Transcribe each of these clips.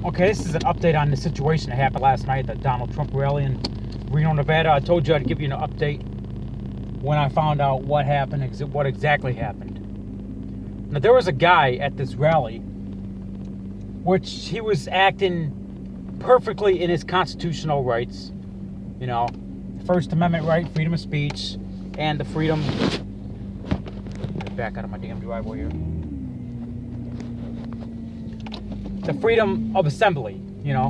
Okay, this is an update on the situation that happened last night at the Donald Trump rally in Reno, Nevada. I told you I'd give you an update when I found out what happened, what exactly happened. Now, there was a guy at this rally, which he was acting perfectly in his constitutional rights. You know, First Amendment right, freedom of speech, and the freedom... Get back out of my damn driveway here. The freedom of assembly, you know,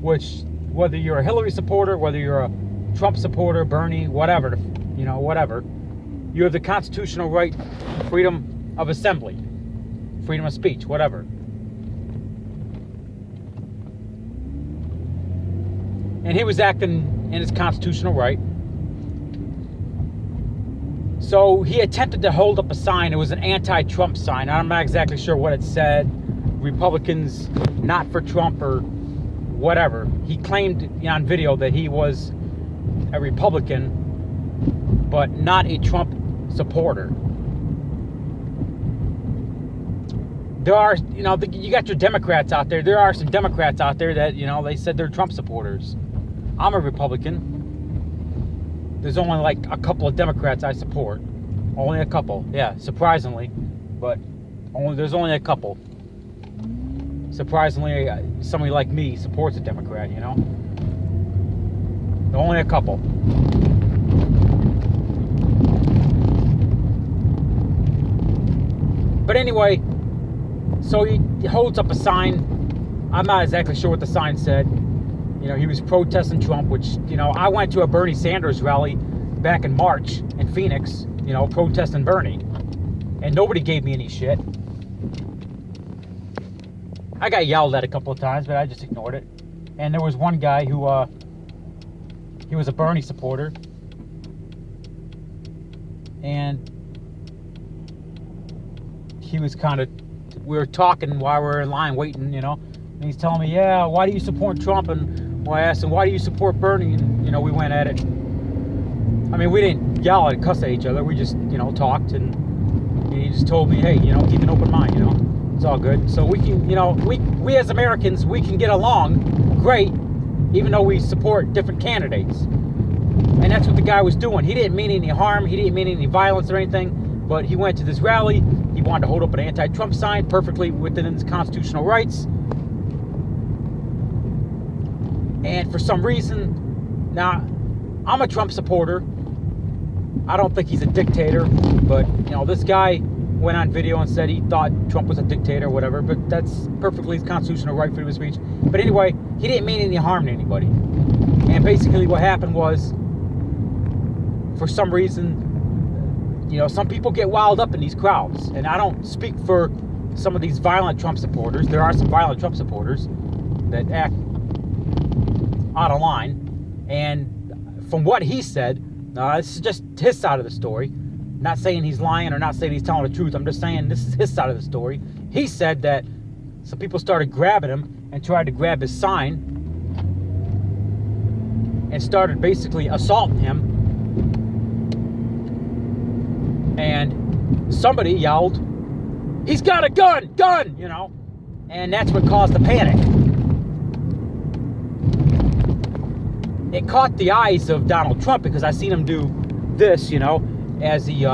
which, whether you're a Hillary supporter, whether you're a Trump supporter, Bernie, whatever, you know, whatever, you have the constitutional right, freedom of assembly, freedom of speech, whatever. And he was acting in his constitutional right. So he attempted to hold up a sign. It was an anti-Trump sign. I'm not exactly sure what it said. Republicans not for Trump or whatever. He claimed on video that he was a Republican, but not a Trump supporter. There are, you know, you got your Democrats out there. There are some Democrats out there that, you know, they said they're Trump supporters. I'm a Republican. There's only like a couple of Democrats I support. Only a couple. Yeah, surprisingly. But there's only a couple. Surprisingly, somebody like me supports a Democrat, you know? Only a couple. But anyway, so he holds up a sign. I'm not exactly sure what the sign said. You know, he was protesting Trump, which, you know, I went to a Bernie Sanders rally back in March in Phoenix, you know, protesting Bernie. And nobody gave me any shit. I got yelled at a couple of times, but I just ignored it. And there was one guy who, he was a Bernie supporter. And he was we were talking while we were in line waiting, you know. And he's telling me, yeah, why do you support Trump? And I asked him, why do you support Bernie? And, you know, we went at it. I mean, we didn't yell and cuss at each other. We just, you know, talked. And he just told me, hey, you know, keep an open mind, you know. It's all good. So we can, you know, we as Americans, we can get along great, even though we support different candidates. And that's what the guy was doing. He didn't mean any harm. He didn't mean any violence or anything. But he went to this rally. He wanted to hold up an anti-Trump sign perfectly within his constitutional rights. And for some reason, now, I'm a Trump supporter. I don't think he's a dictator. But, you know, this guy went on video and said he thought Trump was a dictator or whatever, but that's perfectly his constitutional right, freedom of speech. But anyway, he didn't mean any harm to anybody. And basically what happened was, for some reason, you know, some people get wild up in these crowds. And I don't speak for some of these violent Trump supporters. There are some violent Trump supporters that act out of line. And from what he said, this is just his side of the story. Not saying he's lying or not saying he's telling the truth. I'm just saying this is his side of the story. He said that some people started grabbing him and tried to grab his sign and started basically assaulting him. And somebody yelled, "He's got a gun! Gun!" You know? And that's what caused the panic. It caught the eyes of Donald Trump because I seen him do this, you know, as he,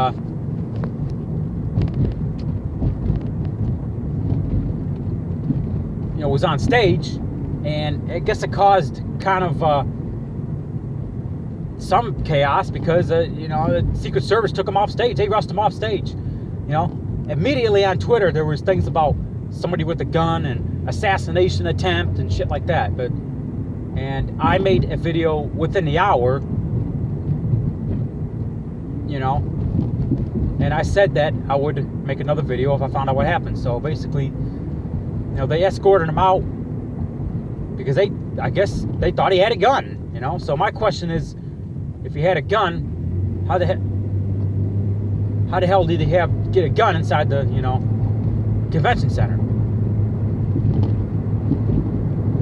was on stage, and I guess it caused kind of some chaos because, the Secret Service took him off stage. They rushed him off stage, you know. Immediately on Twitter, there was things about somebody with a gun and assassination attempt and shit like that, and I made a video within the hour, you know, and I said that I would make another video if I found out what happened. So basically, you know, they escorted him out because I guess they thought he had a gun, you know. So my question is, if he had a gun, how the hell did he get a gun inside the, you know, convention center?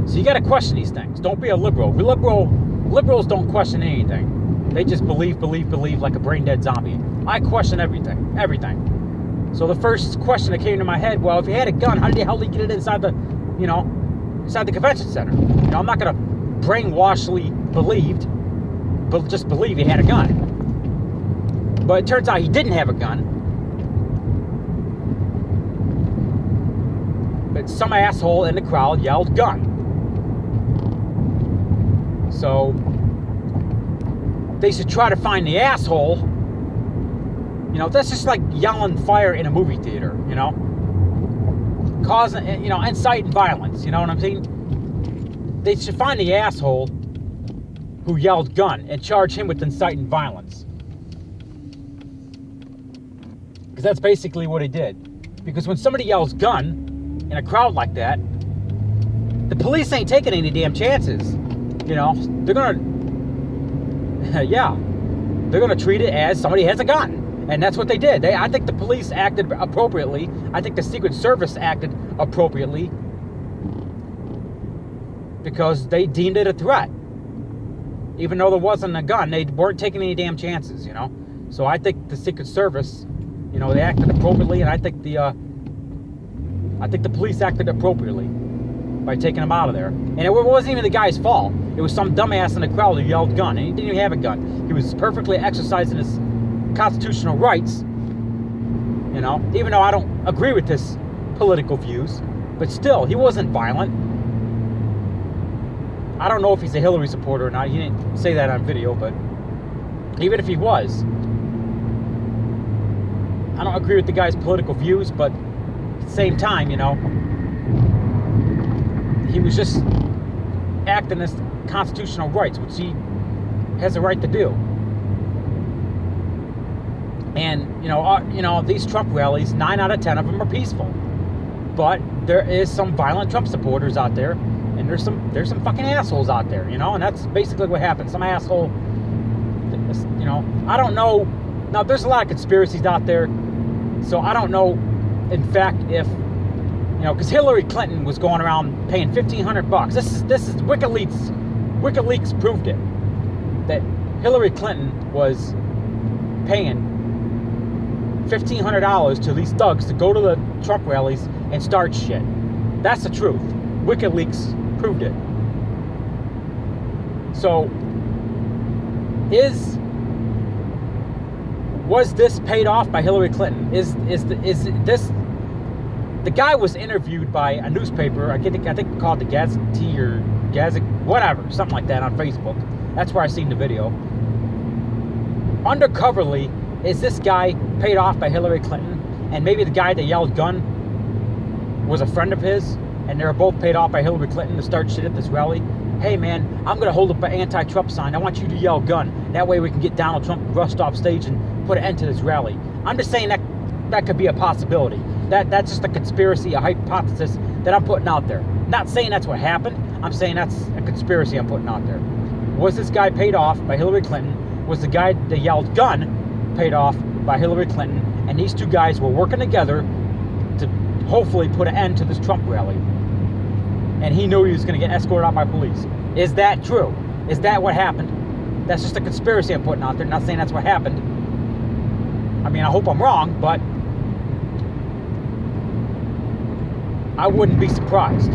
So you got to question these things. Don't be a liberal. Liberals don't question anything. They just believe like a brain-dead zombie. I question everything. So the first question that came to my head, well, if he had a gun, how the hell did he get it inside the, you know, inside the convention center. You know, I'm not going to brainwashedly just believe he had a gun. But it turns out he didn't have a gun. But some asshole in the crowd yelled gun. So they should try to find the asshole. You know, that's just like yelling fire in a movie theater, you know? Causing, you know, inciting violence, you know what I'm saying? They should find the asshole who yelled gun and charge him with inciting violence. Because that's basically what he did. Because when somebody yells gun in a crowd like that, the police ain't taking any damn chances. You know, they're gonna, yeah, they're gonna treat it as somebody has a gun. And that's what they did. I think the police acted appropriately. I think the Secret Service acted appropriately because they deemed it a threat. Even though there wasn't a gun, they weren't taking any damn chances, you know. So I think the Secret Service, you know, they acted appropriately, and I think the police acted appropriately by taking him out of there. And it wasn't even the guy's fault. It was some dumbass in the crowd who yelled gun, and he didn't even have a gun. He was perfectly exercising his constitutional rights, you know, even though I don't agree with his political views, but still, he wasn't violent. I don't know if he's a Hillary supporter or not. He didn't say that on video, but even if he was, I don't agree with the guy's political views, but at the same time, you know, he was just acting his constitutional rights, which he has a right to do. And, you know, these Trump rallies, 9 out of 10 of them are peaceful. But there is some violent Trump supporters out there, and there's some fucking assholes out there, you know, and that's basically what happened. Some asshole, you know, I don't know. Now, there's a lot of conspiracies out there, so I don't know, in fact, if, you know, because Hillary Clinton was going around paying $1,500. This is WikiLeaks. WikiLeaks proved it, that Hillary Clinton was paying $1,500 to these thugs to go to the Trump rallies and start shit. That's the truth. WikiLeaks proved it. So, was this paid off by Hillary Clinton? Is this? The guy was interviewed by a newspaper. I think called the Gazette or Gazette, whatever, something like that, on Facebook. That's where I seen the video. Undercoverly, is this guy paid off by Hillary Clinton? And maybe the guy that yelled gun was a friend of his, and they were both paid off by Hillary Clinton to start shit at this rally. Hey man, I'm going to hold up an anti-Trump sign. I want you to yell gun. That way we can get Donald Trump rushed off stage and put an end to this rally. I'm just saying that could be a possibility. That's just a conspiracy, a hypothesis that I'm putting out there. Not saying that's what happened. I'm saying that's a conspiracy I'm putting out there. Was this guy paid off by Hillary Clinton? Was the guy that yelled gun paid off by Hillary Clinton? And these two guys were working together to hopefully put an end to this Trump rally. And he knew he was going to get escorted out by police. Is that true? Is that what happened? That's just a conspiracy I'm putting out there. Not saying that's what happened. I mean, I hope I'm wrong, but I wouldn't be surprised.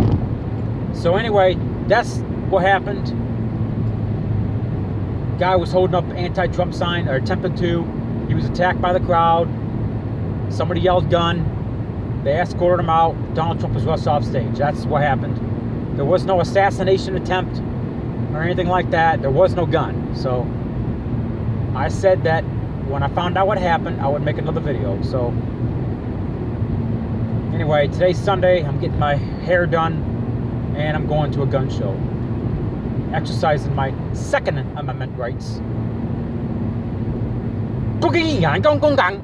So anyway, that's what happened. Guy was holding up an anti-Trump sign, or attempted to. He was attacked by the crowd. Somebody yelled gun. They escorted him out. Donald Trump was rushed off stage. That's what happened. There was no assassination attempt or anything like that. There was no gun. So I said that when I found out what happened, I would make another video. So anyway, today's Sunday. I'm getting my hair done, and I'm going to a gun show, exercising my Second Amendment rights. 公民人工公党